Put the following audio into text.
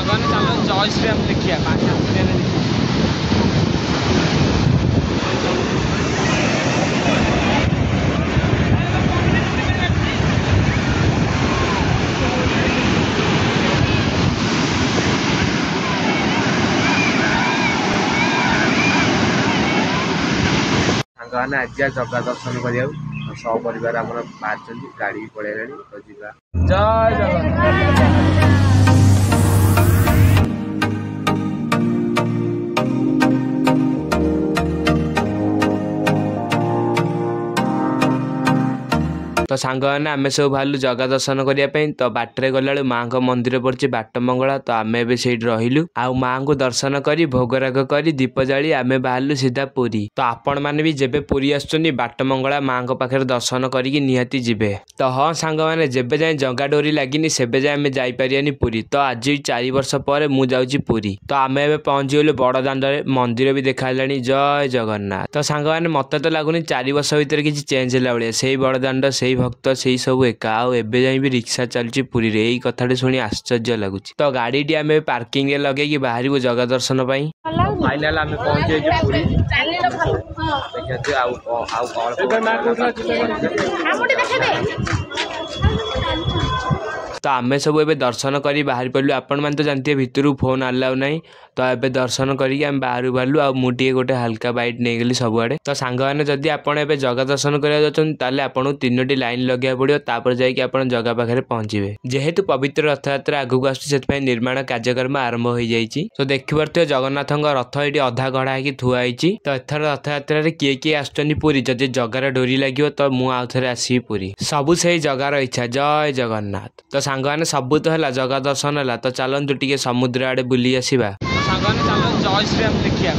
सागवान चलो जय श्री राम लिखिया सागवान आज जगह दर्शन करिया सपरिवार आम बाहर गाड़ी पड़े तो जीवा जय जगन्नाथ। तो सांग मैंने आम सब बाहर जगह दर्शन करने तो बाटर गला माँ को मंदिर पड़ी बाट मंगला तो आम ए रहिलु आउ माँ को दर्शन कर भोगराग कर दीप जाली आम बाहर सीधा पुरी। तो आपण मैंने भी जेबे पुरी आसुनी बाट मंगला माँ को पाखे दर्शन करके निहाती जीवे। तो हाँ सांग मैंने जेबे जाए जगा डोरी लगिनी सेबे जाए आम जापारानी पुरी। तो आज 4 वर्ष पर मु जाऊँगी पुरी। तो आम ए पहुँची गलु बड़ दाण्ड मंदिर भी देखा जय जगन्नाथ। तो सांग मैंने मत तो लगुनि 4 वर्ष भितर किसी चेंज है भाई से बड़ दाण्ड से भक्त से सब एका आबे जाए भी रिक्शा चलती पुरी रे। यही कथा शुणी आश्चर्य लगुच। तो गाड़ी टी आम पार्किंग लगे बाहर को जगह दर्शन फाइनाल आम पहुंचे पुरी। तो आम सब ए दर्शन कर बाहर पड़ू। आपण मैंने तो जानते भितर फोन अलाउ ना तो ए दर्शन करके आम बाहर बाहरलु आ मुझे गोटे हल्का बैट नहीं गली सबुआड़े। तो सांग मैंने जदि आपड़ ए जगह दर्शन करें आपको 3टी लाइन लगे पड़ो तापर जाकि आप जगह पाखे पहुंचे। जेहेतु पवित्र रथयात्रा आगू आसुच्छे निर्माण कार्यक्रम आरंभ हो जाए। तो देखिपे जगन्नाथ रथ ये अधा गढ़ा हो थुआई। तो एथर रथयात्रा किए किए आसुच्चंदी पुरी जदि जगार डोरी लगे तो मुझे आउ थे आसवि पुरी। सबू से जगार इच्छा जय जगन्नाथ। तो सांग मैंने सबू तो है जगह दर्शन है तो चलतु टे समुद्र आड़े बुली आसवा। सांग मैंने चलो जय श्री राम लिखिया